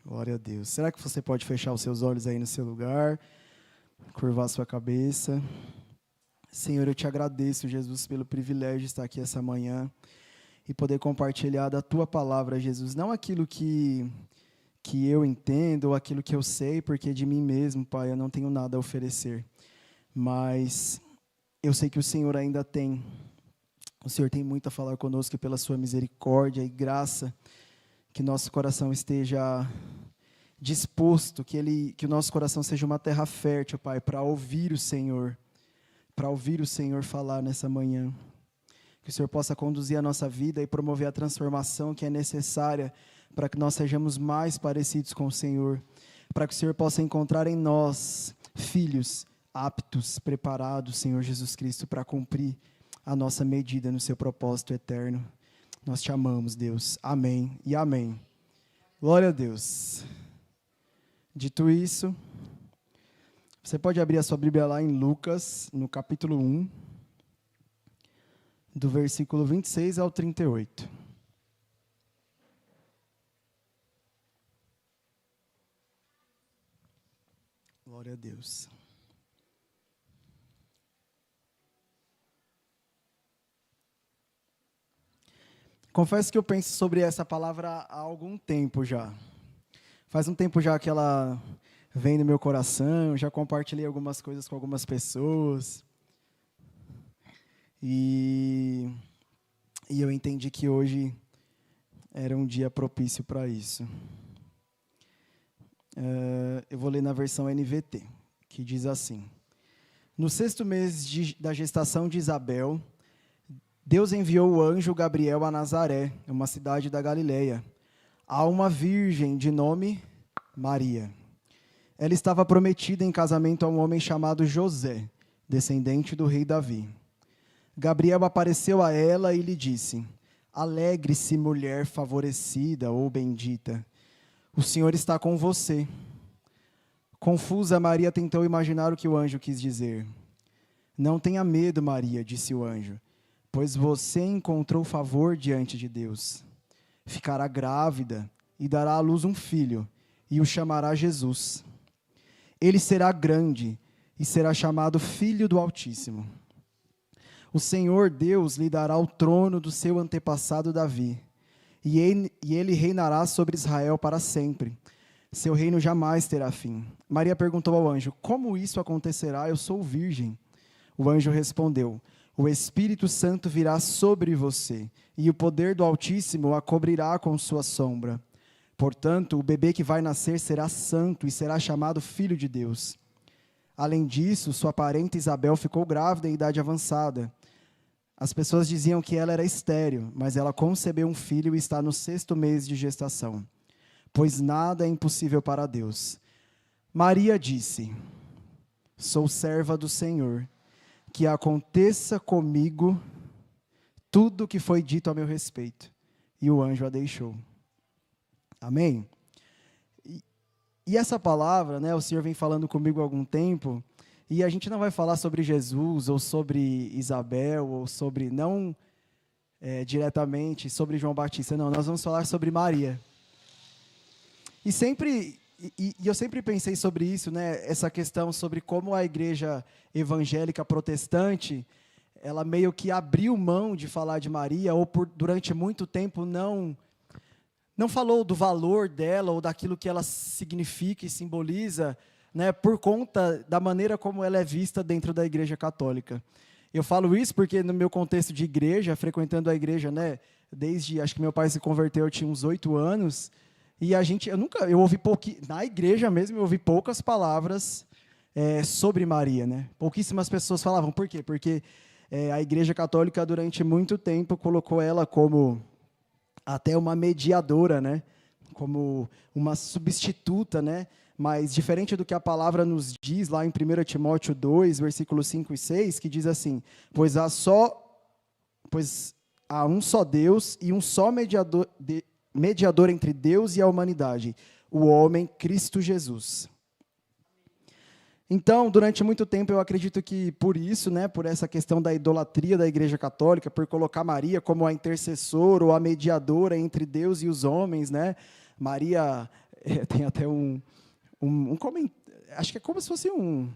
Glória a Deus. Será que você pode fechar os seus olhos aí no seu lugar, curvar a sua cabeça? Senhor, eu te agradeço, Jesus, pelo privilégio de estar aqui essa manhã e poder compartilhar da Tua palavra, Jesus. Não aquilo que eu entendo ou aquilo que eu sei, porque de mim mesmo, Pai, eu não tenho nada a oferecer. Mas eu sei que o Senhor ainda tem. O Senhor tem muito a falar conosco e pela Sua misericórdia e graça, que nosso coração esteja disposto, que o nosso coração seja uma terra fértil, Pai, para ouvir o Senhor falar nessa manhã. Que o Senhor possa conduzir a nossa vida e promover a transformação que é necessária para que nós sejamos mais parecidos com o Senhor, para que o Senhor possa encontrar em nós filhos aptos, preparados, Senhor Jesus Cristo, para cumprir a nossa medida no seu propósito eterno. Nós te amamos, Deus. Amém e amém. Glória a Deus. Dito isso, você pode abrir a sua Bíblia lá em Lucas, no capítulo 1, do versículo 26 ao 38. Glória a Deus. Confesso que eu penso sobre essa palavra há algum tempo já. Faz um tempo já que ela vem no meu coração, já compartilhei algumas coisas com algumas pessoas. E eu entendi que hoje era um dia propício para isso. Eu vou ler na versão NVT, que diz assim: No 6º mês da gestação de Isabel, Deus enviou o anjo Gabriel a Nazaré, uma cidade da Galileia, a uma virgem de nome Maria. Ela estava prometida em casamento a um homem chamado José, descendente do rei Davi. Gabriel apareceu a ela e lhe disse: Alegre-se, mulher favorecida ou bendita, o Senhor está com você. Confusa, Maria tentou imaginar o que o anjo quis dizer. Não tenha medo, Maria, disse o anjo, pois você encontrou favor diante de Deus. Ficará grávida e dará à luz um filho, e o chamará Jesus. Ele será grande e será chamado Filho do Altíssimo. O Senhor Deus lhe dará o trono do seu antepassado Davi, e ele reinará sobre Israel para sempre. Seu reino jamais terá fim. Maria perguntou ao anjo: Como isso acontecerá? Eu sou virgem. O anjo respondeu: O Espírito Santo virá sobre você, e o poder do Altíssimo a cobrirá com sua sombra. Portanto, o bebê que vai nascer será santo e será chamado Filho de Deus. Além disso, sua parente Isabel ficou grávida em idade avançada. As pessoas diziam que ela era estéril, mas ela concebeu um filho e está no 6º mês de gestação, pois nada é impossível para Deus. Maria disse: Sou serva do Senhor. Que aconteça comigo tudo o que foi dito a meu respeito. E o anjo a deixou. Amém? E essa palavra, né, o Senhor vem falando comigo há algum tempo, e a gente não vai falar sobre Jesus, ou sobre Isabel, ou sobre, não diretamente, sobre João Batista, não, nós vamos falar sobre Maria. E eu sempre pensei sobre isso, né, essa questão sobre como a igreja evangélica protestante, ela meio que abriu mão de falar de Maria, ou durante muito tempo não falou do valor dela, ou daquilo que ela significa e simboliza, né, por conta da maneira como ela é vista dentro da igreja católica. Eu falo isso porque no meu contexto de igreja, frequentando a igreja, né, desde, acho que meu pai se converteu, eu tinha uns 8 anos, e eu ouvi na igreja mesmo, eu ouvi poucas palavras sobre Maria, né? Pouquíssimas pessoas falavam. Por quê? Porque a igreja católica, durante muito tempo, colocou ela como até uma mediadora, né? Como uma substituta, né? Mas diferente do que a palavra nos diz lá em 1 Timóteo 2, versículos 5 e 6, que diz assim: Pois há um só Deus e um só mediador entre Deus e a humanidade, o homem Cristo Jesus. Então, durante muito tempo, eu acredito que por isso, né, por essa questão da idolatria da Igreja Católica, por colocar Maria como a intercessora ou a mediadora entre Deus e os homens, né, Maria tem até acho que é como se fosse um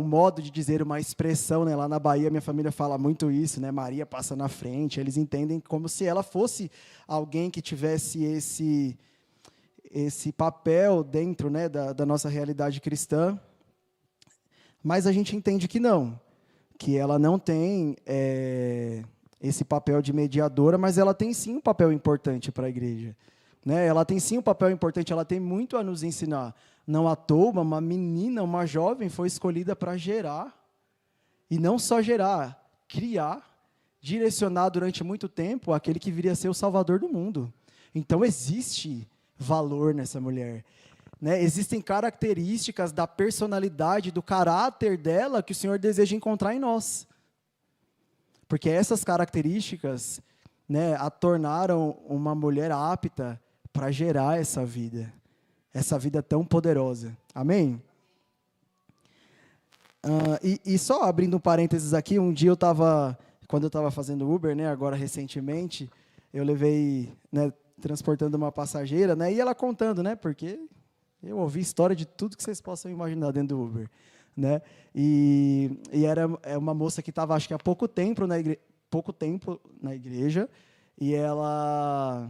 modo de dizer, uma expressão, né? Lá na Bahia, minha família fala muito isso, né? Maria passa na frente. Eles entendem como se ela fosse alguém que tivesse esse papel dentro, né, da nossa realidade cristã. Mas a gente entende que não, que ela não tem esse papel de mediadora, mas ela tem sim um papel importante para a igreja. Né? Ela tem sim um papel importante, ela tem muito a nos ensinar. Não à toa, uma menina, uma jovem foi escolhida para gerar, e não só gerar, criar, direcionar durante muito tempo aquele que viria a ser o Salvador do mundo. Então existe valor nessa mulher. Né? Existem características da personalidade, do caráter dela que o Senhor deseja encontrar em nós. Porque essas características, né, a tornaram uma mulher apta para gerar essa vida tão poderosa. Amém? E só abrindo um parênteses aqui, um dia quando eu estava fazendo Uber, né, agora recentemente, eu levei, né, transportando uma passageira, né, e ela contando, né, porque eu ouvi história de tudo que vocês possam imaginar dentro do Uber. Né? E era uma moça que estava, acho que há pouco tempo na igreja, e ela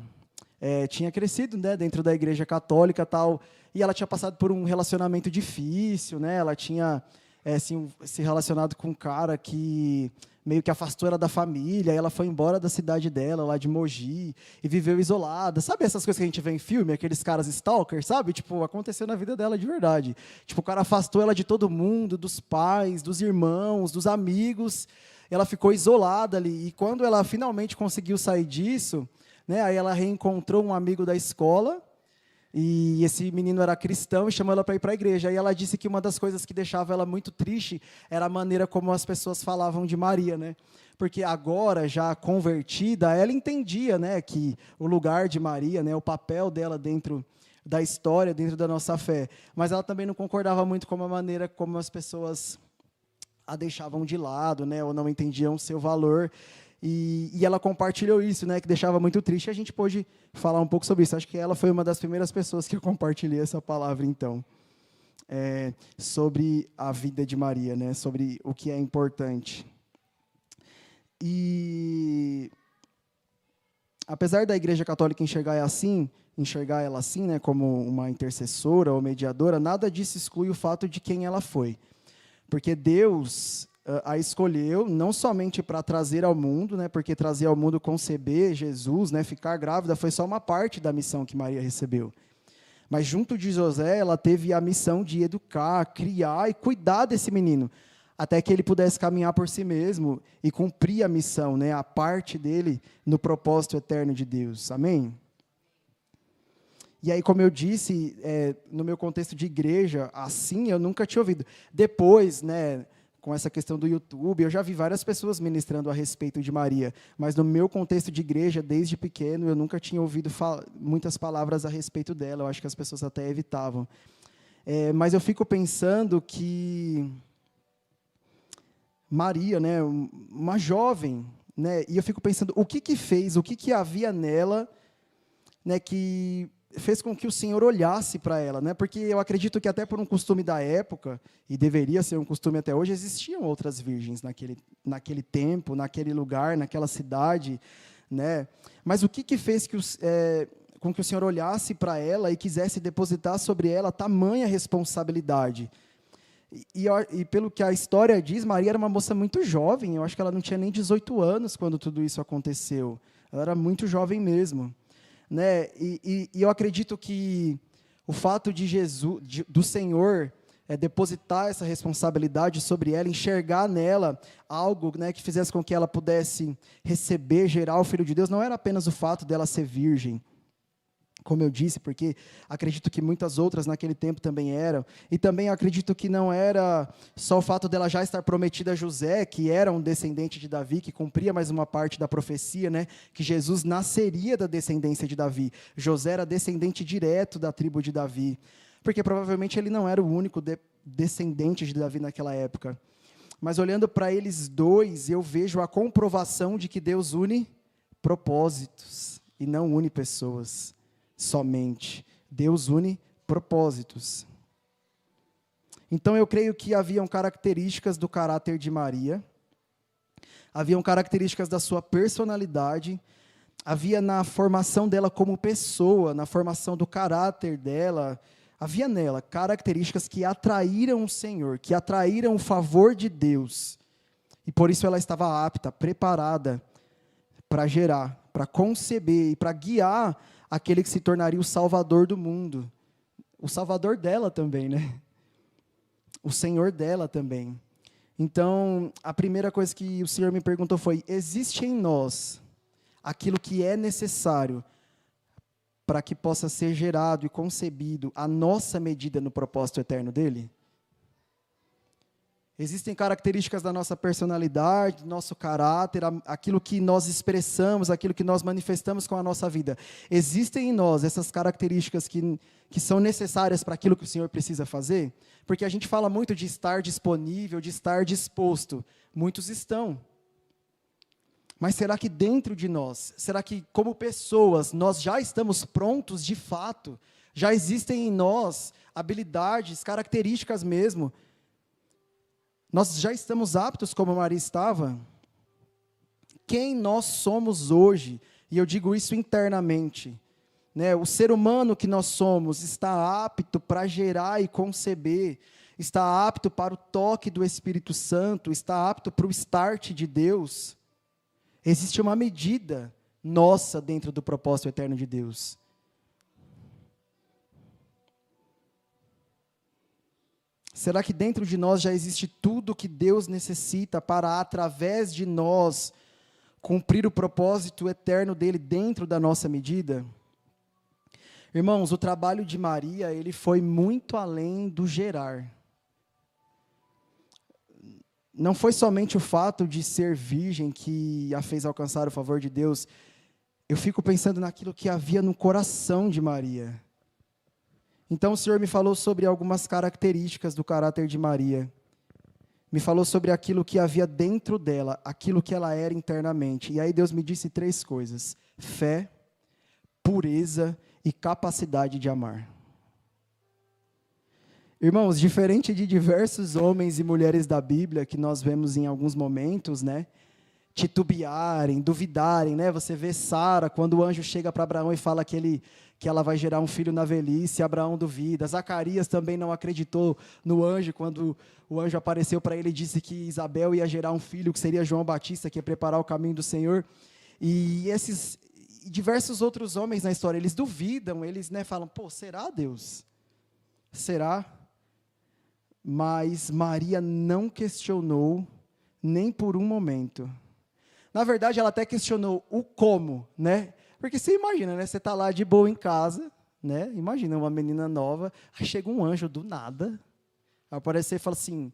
tinha crescido, né, dentro da igreja católica, tal, e ela tinha passado por um relacionamento difícil, né? Ela tinha se relacionado com um cara que meio que afastou ela da família, e ela foi embora da cidade dela, lá de Mogi, e viveu isolada. Sabe essas coisas que a gente vê em filme, aqueles caras stalkers, sabe? Tipo, aconteceu na vida dela de verdade. Tipo, o cara afastou ela de todo mundo, dos pais, dos irmãos, dos amigos. Ela ficou isolada ali. E quando ela finalmente conseguiu sair disso, né, aí ela reencontrou um amigo da escola, e esse menino era cristão e chamou ela para ir para a igreja. Aí ela disse que uma das coisas que deixava ela muito triste era a maneira como as pessoas falavam de Maria, né? Porque agora, já convertida, ela entendia, né, que o lugar de Maria, né, o papel dela dentro da história, dentro da nossa fé. Mas ela também não concordava muito com a maneira como as pessoas a deixavam de lado, né, ou não entendiam o seu valor. E ela compartilhou isso, né, que deixava muito triste. A gente pôde falar um pouco sobre isso. Acho que ela foi uma das primeiras pessoas que eu compartilhei essa palavra, então, sobre a vida de Maria, né, sobre o que é importante. E, apesar da Igreja Católica enxergar ela assim, né, como uma intercessora ou mediadora, nada disso exclui o fato de quem ela foi. Porque Deus a escolheu não somente para trazer ao mundo, né, porque trazer ao mundo, conceber Jesus, né, ficar grávida, foi só uma parte da missão que Maria recebeu. Mas junto de José, ela teve a missão de educar, criar e cuidar desse menino, até que ele pudesse caminhar por si mesmo e cumprir a missão, né, a parte dele no propósito eterno de Deus. Amém? E aí, como eu disse, no meu contexto de igreja, assim, eu nunca tinha ouvido. Depois, né, com essa questão do YouTube, eu já vi várias pessoas ministrando a respeito de Maria, mas no meu contexto de igreja, desde pequeno, eu nunca tinha ouvido muitas palavras a respeito dela, eu acho que as pessoas até evitavam. Mas eu fico pensando que Maria, né, uma jovem, né, e eu fico pensando, o que havia nela, né, que fez com que o Senhor olhasse para ela, né? Porque eu acredito que até por um costume da época, e deveria ser um costume até hoje, existiam outras virgens naquele tempo, naquele lugar, naquela cidade, né? Mas o que fez com que o Senhor olhasse para ela e quisesse depositar sobre ela tamanha responsabilidade? E pelo que a história diz, Maria era uma moça muito jovem, eu acho que ela não tinha nem 18 anos quando tudo isso aconteceu. Ela era muito jovem mesmo. Né? E eu acredito que o fato de do Senhor depositar essa responsabilidade sobre ela, enxergar nela algo, né, que fizesse com que ela pudesse receber, gerar o Filho de Deus, não era apenas o fato dela ser virgem, como eu disse, porque acredito que muitas outras naquele tempo também eram, e também acredito que não era só o fato dela já estar prometida a José, que era um descendente de Davi, que cumpria mais uma parte da profecia, né, que Jesus nasceria da descendência de Davi. José era descendente direto da tribo de Davi, porque provavelmente ele não era o único descendente de Davi naquela época. Mas olhando para eles dois, eu vejo a comprovação de que Deus une propósitos e não une pessoas somente. Deus une propósitos. Então eu creio que haviam características do caráter de Maria, haviam características da sua personalidade, havia na formação dela como pessoa, na formação do caráter dela, havia nela características que atraíram o Senhor, que atraíram o favor de Deus. E por isso ela estava apta, preparada para gerar, para conceber e para guiar aquele que se tornaria o Salvador do mundo. O Salvador dela também, né? O Senhor dela também. Então, a primeira coisa que o Senhor me perguntou foi: existe em nós aquilo que é necessário para que possa ser gerado e concebido a nossa medida no propósito eterno dele? Existem características da nossa personalidade, do nosso caráter, aquilo que nós expressamos, aquilo que nós manifestamos com a nossa vida. Existem em nós essas características que são necessárias para aquilo que o Senhor precisa fazer? Porque a gente fala muito de estar disponível, de estar disposto. Muitos estão. Mas será que dentro de nós, será que como pessoas, nós já estamos prontos de fato? Já existem em nós habilidades, características mesmo? Nós já estamos aptos como Maria estava? Quem nós somos hoje? E eu digo isso internamente. Né? O ser humano que nós somos está apto para gerar e conceber, está apto para o toque do Espírito Santo, está apto para o start de Deus. Existe uma medida nossa dentro do propósito eterno de Deus. Será que dentro de nós já existe tudo que Deus necessita para, através de nós, cumprir o propósito eterno dele dentro da nossa medida? Irmãos, o trabalho de Maria, ele foi muito além do gerar. Não foi somente o fato de ser virgem que a fez alcançar o favor de Deus. Eu fico pensando naquilo que havia no coração de Maria. Então o Senhor me falou sobre algumas características do caráter de Maria. Me falou sobre aquilo que havia dentro dela, aquilo que ela era internamente. E aí Deus me disse 3 coisas: fé, pureza e capacidade de amar. Irmãos, diferente de diversos homens e mulheres da Bíblia, que nós vemos em alguns momentos, né, titubearem, duvidarem, né? Você vê Sara, quando o anjo chega para Abraão e fala que ela vai gerar um filho na velhice, Abraão duvida. Zacarias também não acreditou no anjo, quando o anjo apareceu para ele e disse que Isabel ia gerar um filho, que seria João Batista, que ia preparar o caminho do Senhor. E esses diversos outros homens na história, eles duvidam, eles, né, falam: pô, será, Deus? Será? Mas Maria não questionou nem por um momento. Na verdade, ela até questionou o como, né? Porque você imagina, né? Você está lá de boa em casa, né? Imagina uma menina nova, aí chega um anjo do nada, aparece e fala assim: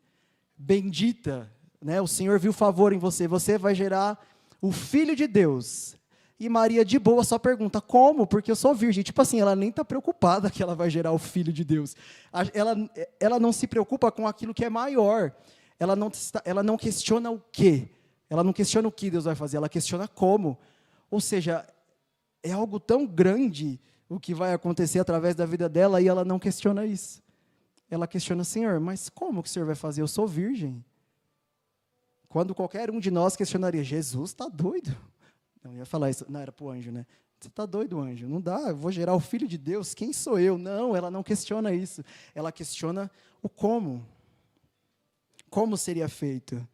bendita, né? O Senhor viu favor em você, você vai gerar o Filho de Deus. E Maria, de boa, só pergunta: como? Porque eu sou virgem. Tipo assim, ela nem está preocupada que ela vai gerar o Filho de Deus. Ela não se preocupa com aquilo que é maior. Ela não questiona o quê. Ela não questiona o que Deus vai fazer, ela questiona como. Ou seja, é algo tão grande o que vai acontecer através da vida dela, e ela não questiona isso. Ela questiona: Senhor, mas como que o Senhor vai fazer? Eu sou virgem. Quando qualquer um de nós questionaria: Jesus, está doido? Não, eu ia falar isso, não, era para o anjo, né? Você está doido, anjo? Não dá, eu vou gerar o Filho de Deus, quem sou eu? Não, ela não questiona isso. Ela questiona o como. Como seria feito?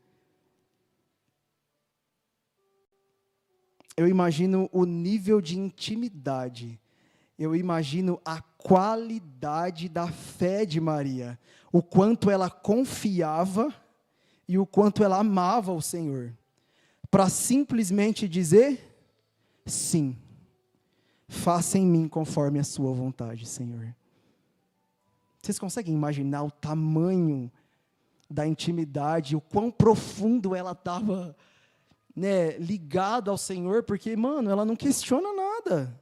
Eu imagino o nível de intimidade, eu imagino a qualidade da fé de Maria, o quanto ela confiava e o quanto ela amava o Senhor, para simplesmente dizer: sim, faça em mim conforme a sua vontade, Senhor. Vocês conseguem imaginar o tamanho da intimidade, o quão profundo ela estava, né, ligado ao Senhor? Porque, mano, ela não questiona nada.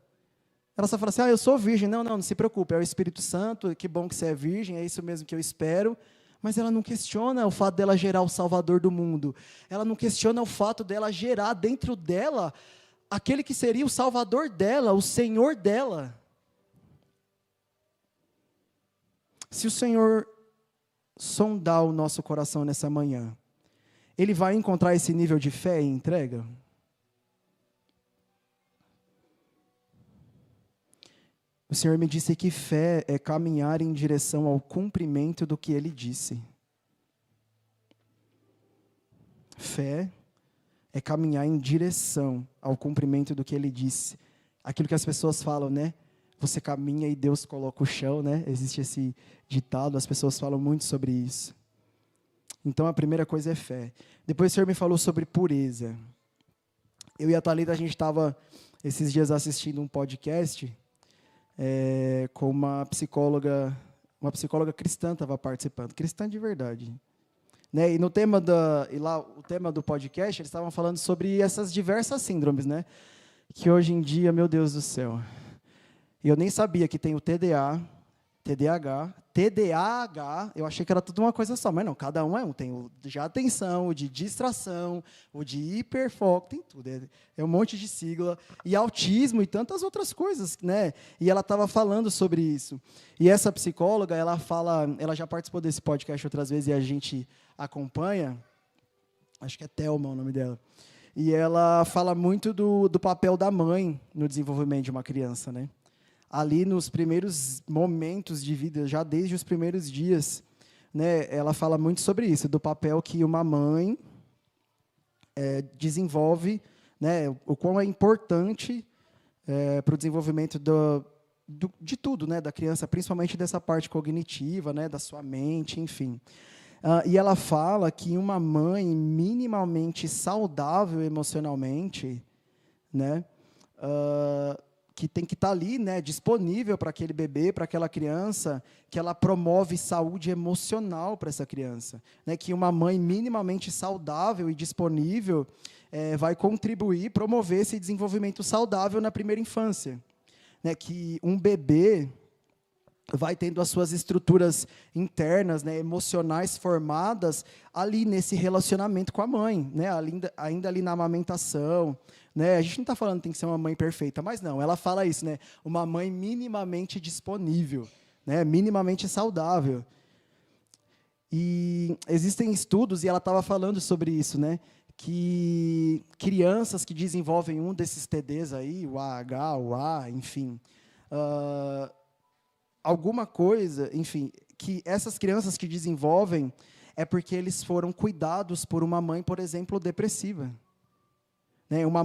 Ela só fala assim: eu sou virgem. Não se preocupe, é o Espírito Santo, que bom que você é virgem, é isso mesmo que eu espero. Mas ela não questiona o fato dela gerar o Salvador do mundo. Ela não questiona o fato dela gerar dentro dela aquele que seria o Salvador dela, o Senhor dela. Se o Senhor sondar o nosso coração nessa manhã, Ele vai encontrar esse nível de fé e entrega? O Senhor me disse que fé é caminhar em direção ao cumprimento do que Ele disse. Fé é caminhar em direção ao cumprimento do que Ele disse. Aquilo que as pessoas falam, né? Você caminha e Deus coloca o chão, né? Existe esse ditado, as pessoas falam muito sobre isso. Então, a primeira coisa é fé. Depois o Senhor me falou sobre pureza. Eu e a Thalita, a gente estava, esses dias, assistindo um podcast com uma psicóloga cristã estava participando, cristã de verdade. Né? E no tema o tema do podcast, eles estavam falando sobre essas diversas síndromes, né? Que hoje em dia, meu Deus do céu, e eu nem sabia que tem o TDAH, eu achei que era tudo uma coisa só, mas não, cada um é um. Tem o de atenção, o de distração, o de hiperfoco, tem tudo. É um monte de sigla. E autismo e tantas outras coisas, né? E ela estava falando sobre isso. E essa psicóloga, ela já participou desse podcast outras vezes e a gente acompanha, acho que é Thelma o nome dela. E ela fala muito do papel da mãe no desenvolvimento de uma criança, né? Ali nos primeiros momentos de vida, já desde os primeiros dias, né, ela fala muito sobre isso, do papel que uma mãe desenvolve, né, o quão é importante para o desenvolvimento de tudo, né, da criança, principalmente dessa parte cognitiva, né, da sua mente, enfim. E ela fala que uma mãe minimamente saudável emocionalmente, né, que tem que estar ali, né, disponível para aquele bebê, para aquela criança, que ela promove saúde emocional para essa criança. Né, que uma mãe minimamente saudável e disponível vai contribuir, promover esse desenvolvimento saudável na primeira infância. Né, que um bebê vai tendo as suas estruturas internas, né, emocionais formadas ali nesse relacionamento com a mãe, né, ainda ali na amamentação. Né? A gente não está falando que tem que ser uma mãe perfeita, mas não, ela fala isso, né? Uma mãe minimamente disponível, né? Minimamente saudável. E existem estudos, e ela estava falando sobre isso, né? Que crianças que desenvolvem um desses TDs aí, o AH, o A, enfim, alguma coisa, enfim, que essas crianças que desenvolvem é porque eles foram cuidados por uma mãe, por exemplo, depressiva. Né, uma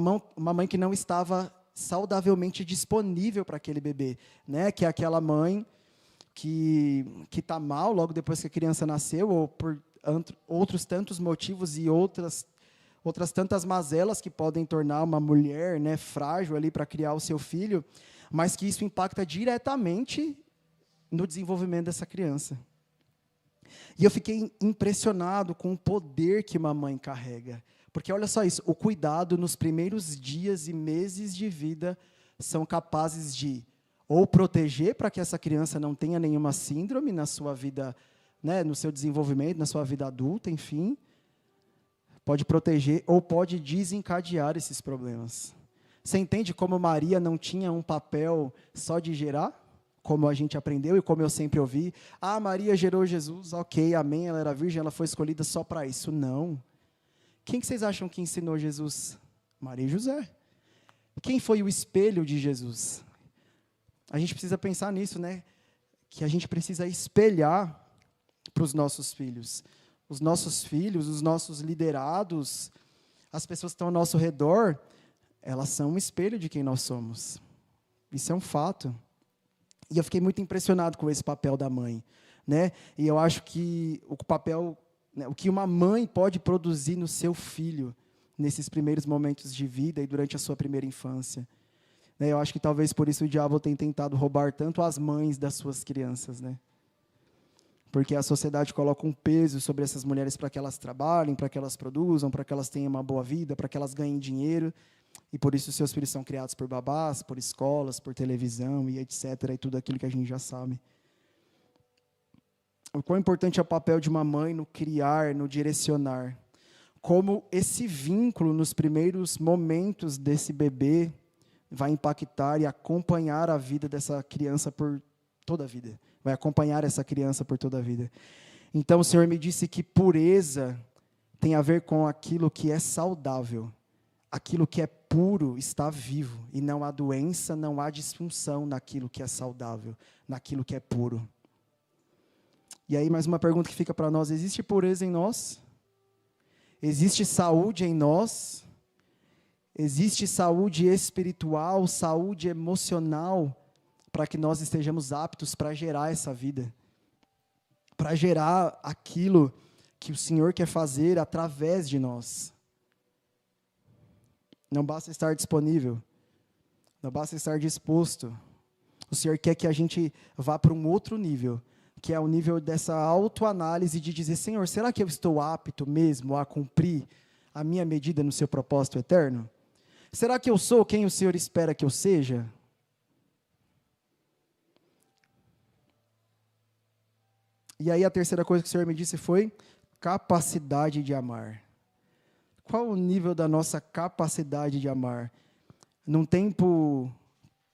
mãe que não estava saudavelmente disponível para aquele bebê, né, que é aquela mãe que está mal logo depois que a criança nasceu, ou por outros tantos motivos e outras tantas mazelas que podem tornar uma mulher, né, frágil ali para criar o seu filho, mas que isso impacta diretamente no desenvolvimento dessa criança. E eu fiquei impressionado com o poder que uma mãe carrega. Porque olha só isso, o cuidado nos primeiros dias e meses de vida são capazes de ou proteger para que essa criança não tenha nenhuma síndrome na sua vida, né, no seu desenvolvimento, na sua vida adulta, enfim. Pode proteger ou pode desencadear esses problemas. Você entende como Maria não tinha um papel só de gerar? Como a gente aprendeu e como eu sempre ouvi. Ah, Maria gerou Jesus, ok, amém, ela era virgem, ela foi escolhida só para isso. Não. Quem que vocês acham que ensinou Jesus? Maria e José. Quem foi o espelho de Jesus? A gente precisa pensar nisso, né? Que a gente precisa espelhar para os nossos filhos. Os nossos filhos, os nossos liderados, as pessoas que estão ao nosso redor, elas são um espelho de quem nós somos. Isso é um fato. E eu fiquei muito impressionado com esse papel da mãe, né? E eu acho que o papel, né, o que uma mãe pode produzir no seu filho nesses primeiros momentos de vida e durante a sua primeira infância. Né? Eu acho que talvez por isso o diabo tenha tentado roubar tanto as mães das suas crianças, né? Porque a sociedade coloca um peso sobre essas mulheres para que elas trabalhem, para que elas produzam, para que elas tenham uma boa vida, para que elas ganhem dinheiro. E por isso seus filhos são criados por babás, por escolas, por televisão e etc. E tudo aquilo que a gente já sabe. O quão importante é o papel de uma mãe no criar, no direcionar. Como esse vínculo nos primeiros momentos desse bebê vai impactar e acompanhar a vida dessa criança por toda a vida. Vai acompanhar essa criança por toda a vida. Então, o Senhor me disse que pureza tem a ver com aquilo que é saudável. Aquilo que é puro está vivo. E não há doença, não há disfunção naquilo que é saudável, naquilo que é puro. E aí, mais uma pergunta que fica para nós: existe pureza em nós? Existe saúde em nós? Existe saúde espiritual, saúde emocional, para que nós estejamos aptos para gerar essa vida? Para gerar aquilo que o Senhor quer fazer através de nós. Não basta estar disponível, não basta estar disposto. O Senhor quer que a gente vá para um outro nível, que é o nível dessa autoanálise de dizer: Senhor, será que eu estou apto mesmo a cumprir a minha medida no seu propósito eterno? Será que eu sou quem o Senhor espera que eu seja? E aí a terceira coisa que o Senhor me disse foi capacidade de amar. Qual o nível da nossa capacidade de amar? Num tempo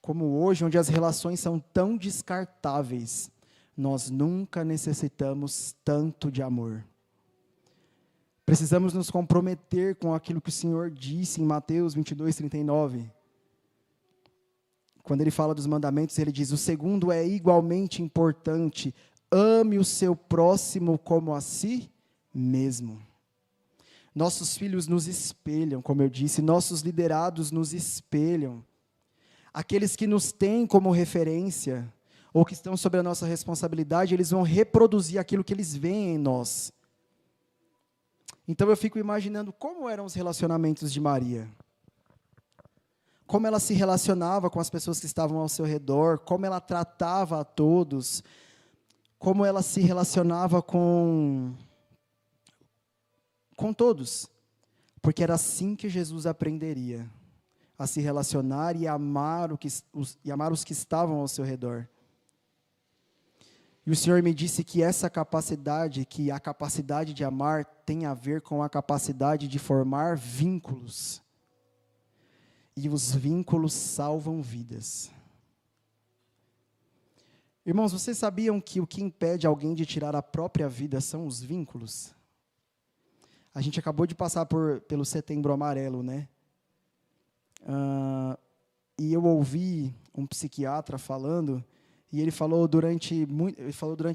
como hoje, onde as relações são tão descartáveis, nós nunca necessitamos tanto de amor. Precisamos nos comprometer com aquilo que o Senhor disse em Mateus 22:39. Quando Ele fala dos mandamentos, Ele diz: o segundo é igualmente importante: ame o seu próximo como a si mesmo. Nossos filhos nos espelham, como eu disse, nossos liderados nos espelham. Aqueles que nos têm como referência, ou que estão sob a nossa responsabilidade, eles vão reproduzir aquilo que eles veem em nós. Então eu fico imaginando como eram os relacionamentos de Maria. Como ela se relacionava com as pessoas que estavam ao seu redor, como ela tratava a todos, como ela se relacionava com todos. Porque era assim que Jesus aprenderia a se relacionar e amar os que estavam ao seu redor. E o Senhor me disse que essa capacidade, que a capacidade de amar tem a ver com a capacidade de formar vínculos. E os vínculos salvam vidas. Irmãos, vocês sabiam que o que impede alguém de tirar a própria vida são os vínculos? A gente acabou de passar pelo Setembro Amarelo, né? E eu ouvi um psiquiatra falando, e ele falou durante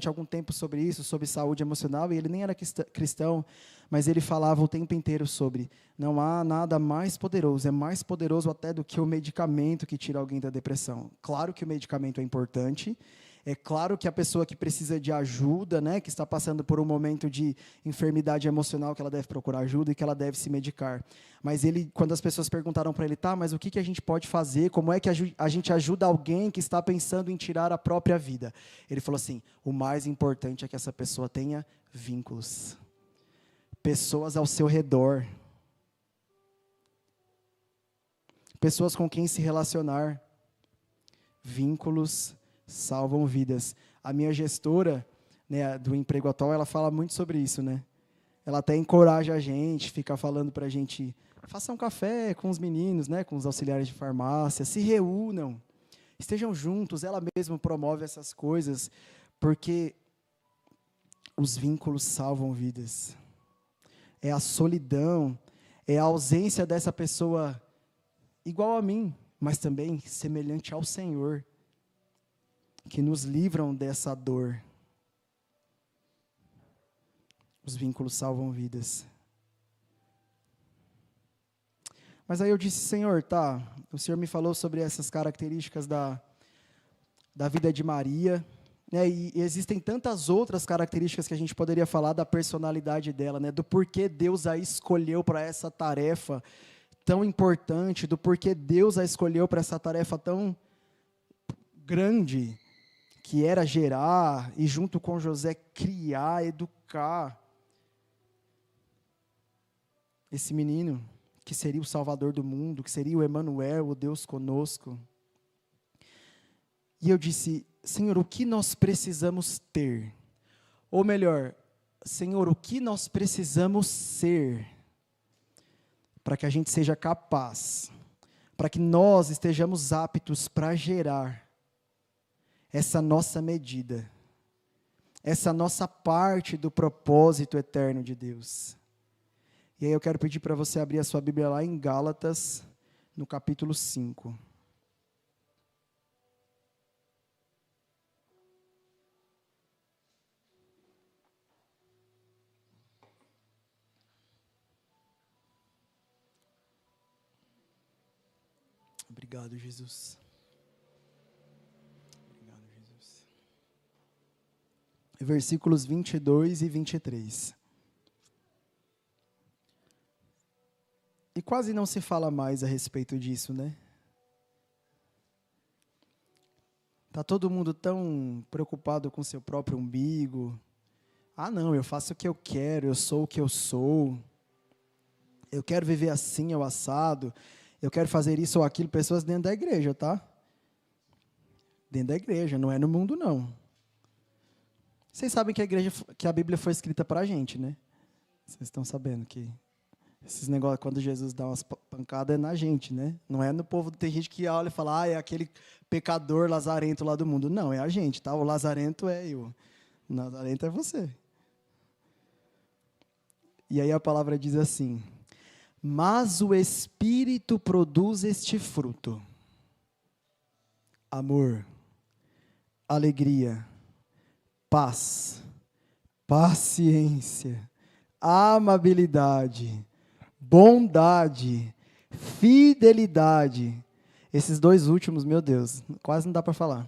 algum tempo sobre isso, sobre saúde emocional, e ele nem era cristão, mas ele falava o tempo inteiro sobre: não há nada mais poderoso, é mais poderoso até do que o medicamento que tira alguém da depressão. Claro que o medicamento é importante, é claro que a pessoa que precisa de ajuda, né, que está passando por um momento de enfermidade emocional, que ela deve procurar ajuda e que ela deve se medicar. Mas quando as pessoas perguntaram para ele: tá, mas o que a gente pode fazer? Como é que a gente ajuda alguém que está pensando em tirar a própria vida? Ele falou assim: o mais importante é que essa pessoa tenha vínculos. Pessoas ao seu redor. Pessoas com quem se relacionar. Vínculos salvam vidas. A minha gestora, né, do emprego atual, ela fala muito sobre isso, né? Ela até encoraja a gente, fica falando para a gente: façam um café com os meninos, né, com os auxiliares de farmácia, se reúnam, estejam juntos. Ela mesma promove essas coisas, porque os vínculos salvam vidas. É a solidão, é a ausência dessa pessoa igual a mim, mas também semelhante ao Senhor, que nos livram dessa dor. Os vínculos salvam vidas. Mas aí eu disse: Senhor, tá, o Senhor me falou sobre essas características da vida de Maria, né, e existem tantas outras características que a gente poderia falar da personalidade dela, né, do porquê Deus a escolheu para essa tarefa tão importante, do porquê Deus a escolheu para essa tarefa tão grande, que era gerar e, junto com José, criar, educar esse menino, que seria o Salvador do mundo, que seria o Emanuel, o Deus conosco. E eu disse: Senhor, o que nós precisamos ter? Ou melhor, Senhor, o que nós precisamos ser para que a gente seja capaz, para que nós estejamos aptos para gerar essa nossa medida, essa nossa parte do propósito eterno de Deus. E aí eu quero pedir para você abrir a sua Bíblia lá em Gálatas, no capítulo 5. Obrigado, Jesus. Obrigado, Jesus. Versículos 22 e 23. E quase não se fala mais a respeito disso, né? Tá todo mundo tão preocupado com seu próprio umbigo. Ah, não, eu faço o que eu quero, eu sou o que eu sou. Eu quero viver assim, ou assado. Eu quero fazer isso ou aquilo. Pessoas dentro da igreja, tá? Dentro da igreja, não é no mundo, não. Vocês sabem que a Bíblia foi escrita para a gente, né? Vocês estão sabendo que esses negócios, quando Jesus dá umas pancadas, é na gente, né? Não é no povo. Tem gente que olha e fala, é aquele pecador lazarento lá do mundo. Não, é a gente, tá? O lazarento é eu. O lazarento é você. E aí a palavra diz assim: mas o Espírito produz este fruto: amor, alegria, paz, paciência, amabilidade, bondade, fidelidade. Esses dois últimos, meu Deus, quase não dá para falar.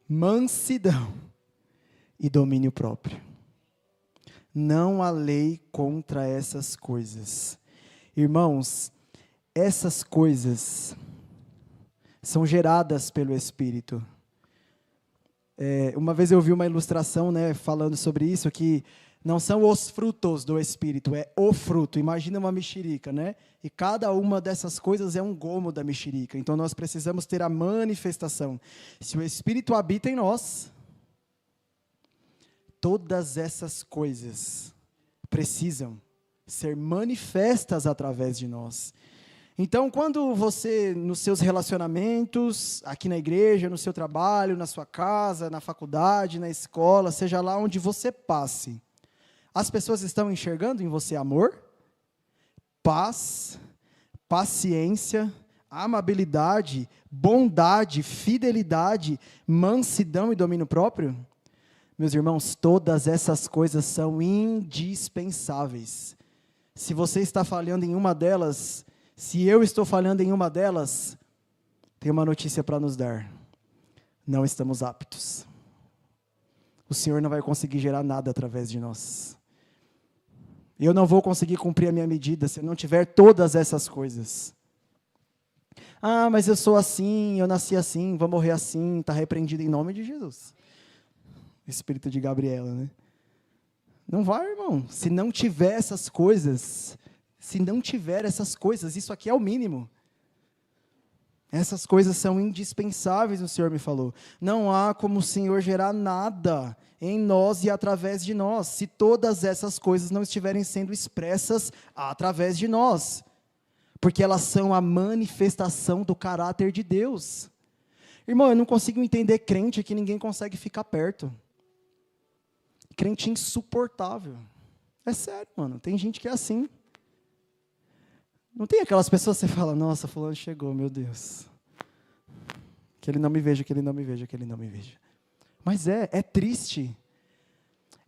Mansidão e domínio próprio. Não há lei contra essas coisas. Irmãos, essas coisas são geradas pelo Espírito. Uma vez eu vi uma ilustração, né, falando sobre isso, que não são os frutos do Espírito, é o fruto. Imagina uma mexerica, né? E cada uma dessas coisas é um gomo da mexerica. Então nós precisamos ter a manifestação. Se o Espírito habita em nós, todas essas coisas precisam ser manifestas através de nós. Então, quando você, nos seus relacionamentos, aqui na igreja, no seu trabalho, na sua casa, na faculdade, na escola, seja lá onde você passe, as pessoas estão enxergando em você amor, paz, paciência, amabilidade, bondade, fidelidade, mansidão e domínio próprio? Meus irmãos, todas essas coisas são indispensáveis. Se você está falhando em uma delas, se eu estou falhando em uma delas, tem uma notícia para nos dar: não estamos aptos. O Senhor não vai conseguir gerar nada através de nós. Eu não vou conseguir cumprir a minha medida se eu não tiver todas essas coisas. Ah, mas eu sou assim, eu nasci assim, vou morrer assim, está repreendido em nome de Jesus. Espírito de Gabriela, né? Não vai, irmão. Se não tiver essas coisas, isso aqui é o mínimo. Essas coisas são indispensáveis, o Senhor me falou. Não há como o Senhor gerar nada em nós e através de nós, se todas essas coisas não estiverem sendo expressas através de nós. Porque elas são a manifestação do caráter de Deus. Irmão, eu não consigo entender crente que ninguém consegue ficar perto. Crente insuportável. É sério, mano. Tem gente que é assim. Não tem aquelas pessoas que você fala, nossa, fulano chegou, meu Deus. Que ele não me veja, que ele não me veja, que ele não me veja. Mas é triste.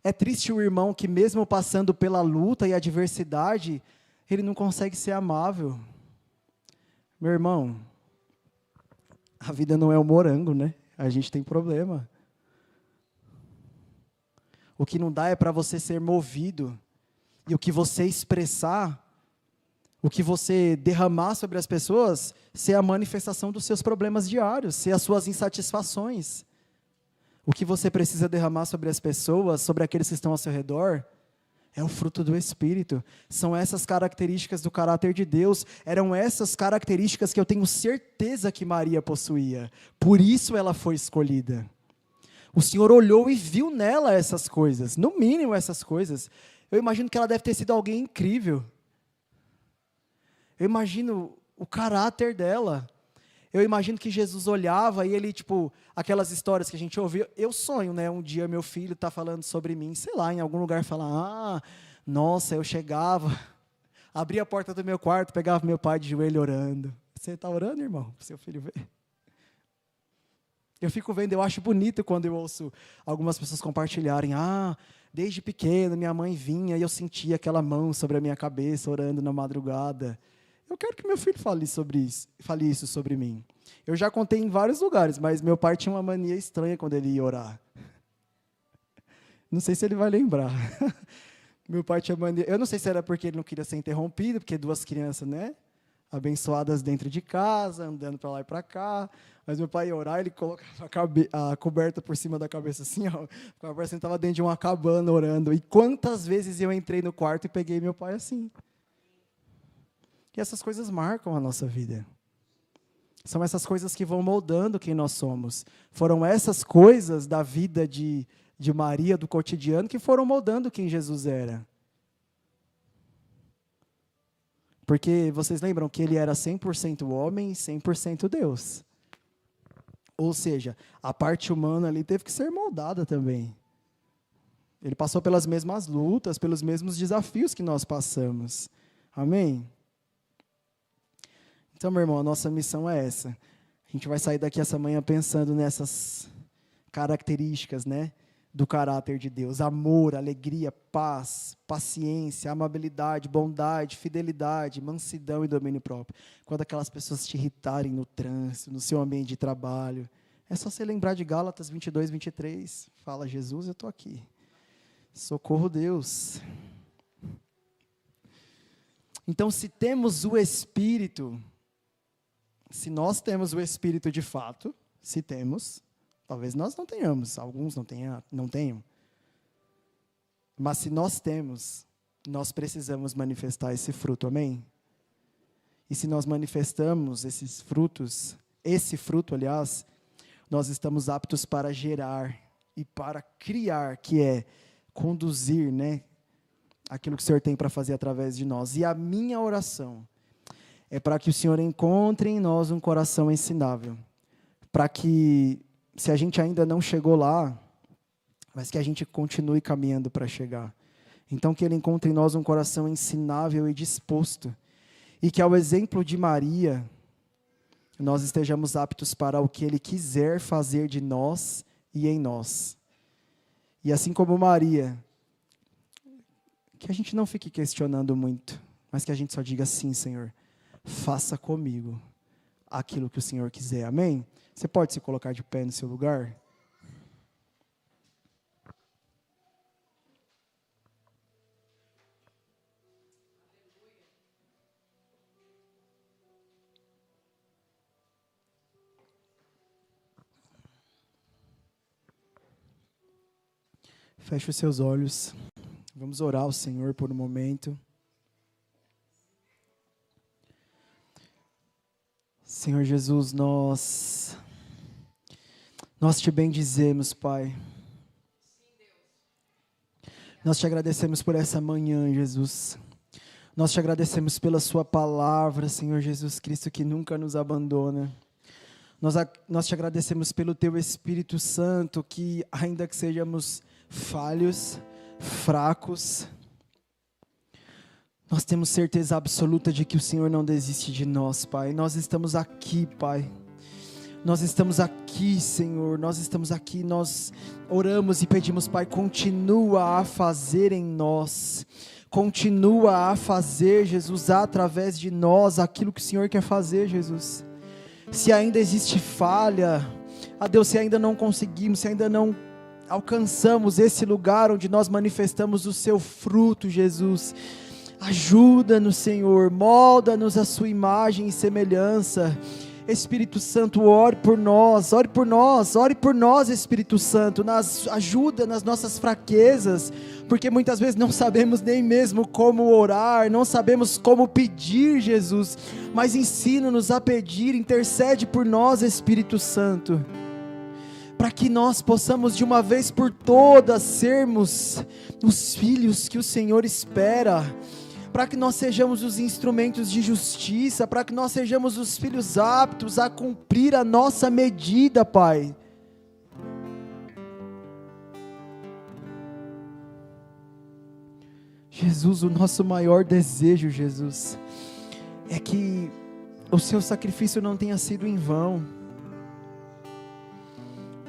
É triste o irmão que mesmo passando pela luta e adversidade, ele não consegue ser amável. Meu irmão, a vida não é um morango, né? A gente tem problema. O que não dá é para você ser movido. E o que você expressar, o que você derramar sobre as pessoas, ser a manifestação dos seus problemas diários, ser as suas insatisfações. O que você precisa derramar sobre as pessoas, sobre aqueles que estão ao seu redor, é o fruto do Espírito. São essas características do caráter de Deus. Eram essas características que eu tenho certeza que Maria possuía. Por isso ela foi escolhida. O Senhor olhou e viu nela essas coisas, no mínimo essas coisas. Eu imagino que ela deve ter sido alguém incrível. Eu imagino o caráter dela. Eu imagino que Jesus olhava e ele, tipo, aquelas histórias que a gente ouve, eu sonho, né? Um dia meu filho tá falando sobre mim, sei lá, em algum lugar, fala, nossa, eu chegava, abria a porta do meu quarto, pegava meu pai de joelho orando. Você tá orando, irmão? Pro seu filho ver? Eu fico vendo, eu acho bonito quando eu ouço algumas pessoas compartilharem, desde pequeno minha mãe vinha e eu sentia aquela mão sobre a minha cabeça, orando na madrugada. Eu quero que meu filho fale isso sobre mim. Eu já contei em vários lugares, mas meu pai tinha uma mania estranha quando ele ia orar. Não sei se ele vai lembrar. Meu pai tinha mania, eu não sei se era porque ele não queria ser interrompido, porque duas crianças, né? Abençoadas dentro de casa, andando para lá e para cá, mas meu pai ia orar, ele colocava a coberta por cima da cabeça assim, ó, parecendo que estava dentro de uma cabana orando, e quantas vezes eu entrei no quarto e peguei meu pai assim. E essas coisas marcam a nossa vida. São essas coisas que vão moldando quem nós somos. Foram essas coisas da vida de Maria, do cotidiano, que foram moldando quem Jesus era. Porque vocês lembram que ele era 100% homem e 100% Deus. Ou seja, a parte humana ali teve que ser moldada também. Ele passou pelas mesmas lutas, pelos mesmos desafios que nós passamos. Amém? Então, meu irmão, a nossa missão é essa. A gente vai sair daqui essa manhã pensando nessas características, né? Do caráter de Deus, amor, alegria, paz, paciência, amabilidade, bondade, fidelidade, mansidão e domínio próprio. Quando aquelas pessoas te irritarem no trânsito, no seu ambiente de trabalho, é só você lembrar de Gálatas 22, 23. Fala, Jesus, eu estou aqui. Socorro, Deus. Então, se temos o Espírito, se nós temos o Espírito de fato, se temos, talvez nós não tenhamos, alguns não tenham. Mas se nós temos, nós precisamos manifestar esse fruto, amém? E se nós manifestamos esses frutos, esse fruto, aliás, nós estamos aptos para gerar e para criar, que é conduzir, né? Aquilo que o Senhor tem para fazer através de nós. E a minha oração é para que o Senhor encontre em nós um coração ensinável, para que, se a gente ainda não chegou lá, mas que a gente continue caminhando para chegar. Então, que Ele encontre em nós um coração ensinável e disposto, e que, ao exemplo de Maria, nós estejamos aptos para o que Ele quiser fazer de nós e em nós. E assim como Maria, que a gente não fique questionando muito, mas que a gente só diga sim, Senhor, faça comigo aquilo que o Senhor quiser, amém? Você pode se colocar de pé no seu lugar? Feche os seus olhos. Vamos orar ao Senhor por um momento. Senhor Jesus, nós te bendizemos, Pai. Nós te agradecemos por essa manhã, Jesus. Nós te agradecemos pela sua palavra, Senhor Jesus Cristo, que nunca nos abandona. Nós te agradecemos pelo teu Espírito Santo, que ainda que sejamos falhos, fracos, nós temos certeza absoluta de que o Senhor não desiste de nós, Pai. Nós estamos aqui, Pai. Nós estamos aqui, Senhor. Nós estamos aqui, nós oramos e pedimos, Pai, continua a fazer em nós. Continua a fazer, Jesus, através de nós, aquilo que o Senhor quer fazer, Jesus. Se ainda existe falha, Deus, se ainda não conseguimos, se ainda não alcançamos esse lugar onde nós manifestamos o seu fruto, Jesus, ajuda-nos, Senhor, molda-nos a sua imagem e semelhança. Espírito Santo, ore por nós, Espírito Santo, ajuda nas nossas fraquezas, porque muitas vezes não sabemos nem mesmo como orar, não sabemos como pedir, Jesus, mas ensina-nos a pedir, intercede por nós, Espírito Santo, para que nós possamos de uma vez por todas sermos os filhos que o Senhor espera, para que nós sejamos os instrumentos de justiça, para que nós sejamos os filhos aptos a cumprir a nossa medida, Pai. Jesus, o nosso maior desejo, Jesus, é que o seu sacrifício não tenha sido em vão.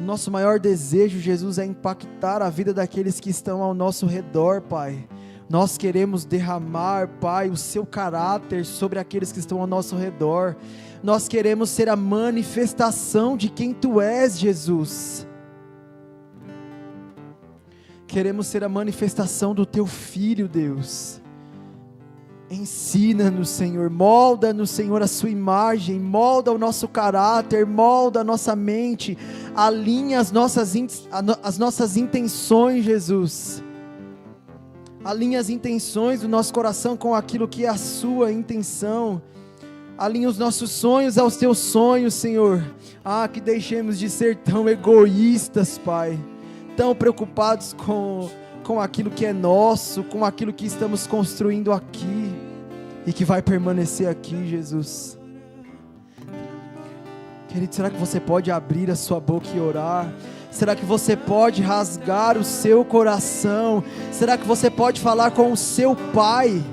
O nosso maior desejo, Jesus, é impactar a vida daqueles que estão ao nosso redor, Pai. Nós queremos derramar, Pai, o seu caráter sobre aqueles que estão ao nosso redor. Nós queremos ser a manifestação de quem Tu és, Jesus. Queremos ser a manifestação do Teu Filho, Deus. Ensina-nos, Senhor, molda-nos, Senhor, a sua imagem, molda o nosso caráter, molda a nossa mente, alinha as nossas intenções, Jesus. Alinha as intenções do nosso coração com aquilo que é a sua intenção. Alinha os nossos sonhos aos teus sonhos, Senhor. Que deixemos de ser tão egoístas, Pai, tão preocupados com aquilo que é nosso, com aquilo que estamos construindo aqui e que vai permanecer aqui, Jesus. Querido, será que você pode abrir a sua boca e orar? Será que você pode rasgar o seu coração? Será que você pode falar com o seu Pai?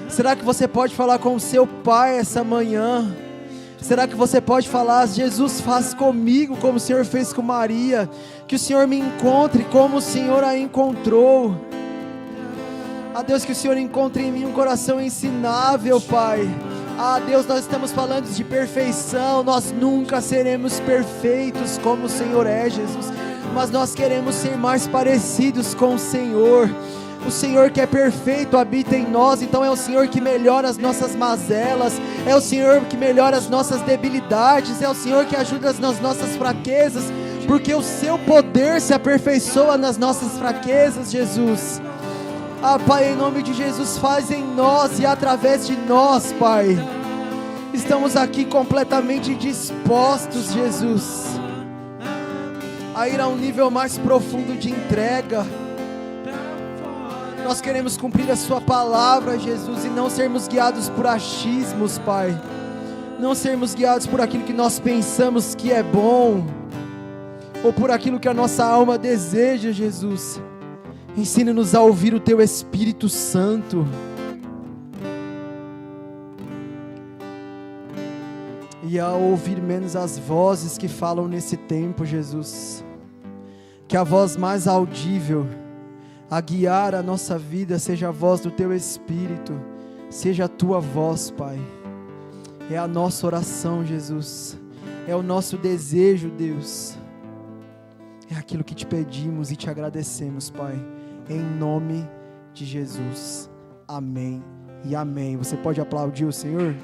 Será que você pode falar com o seu Pai essa manhã? Será que você pode falar: Jesus, faz comigo como o Senhor fez com Maria, que o Senhor me encontre como o Senhor a encontrou. Deus, que o Senhor encontre em mim um coração ensinável, Pai. Deus, nós estamos falando de perfeição, nós nunca seremos perfeitos como o Senhor é, Jesus, mas nós queremos ser mais parecidos com o Senhor. O Senhor que é perfeito habita em nós, então é o Senhor que melhora as nossas mazelas, é o Senhor que melhora as nossas debilidades, é o Senhor que ajuda nas nossas fraquezas, porque o seu poder se aperfeiçoa nas nossas fraquezas, Jesus. Pai, em nome de Jesus, faz em nós e através de nós, Pai. Estamos aqui completamente dispostos, Jesus, a ir a um nível mais profundo de entrega. Nós queremos cumprir a sua palavra, Jesus, e não sermos guiados por achismos, Pai. Não sermos guiados por aquilo que nós pensamos que é bom, ou por aquilo que a nossa alma deseja, Jesus. Ensina-nos a ouvir o Teu Espírito Santo. E a ouvir menos as vozes que falam nesse tempo, Jesus. Que a voz mais audível a guiar a nossa vida seja a voz do Teu Espírito, seja a Tua voz, Pai. É a nossa oração, Jesus, é o nosso desejo, Deus, é aquilo que Te pedimos e Te agradecemos, Pai, em nome de Jesus, amém e amém. Você pode aplaudir o Senhor?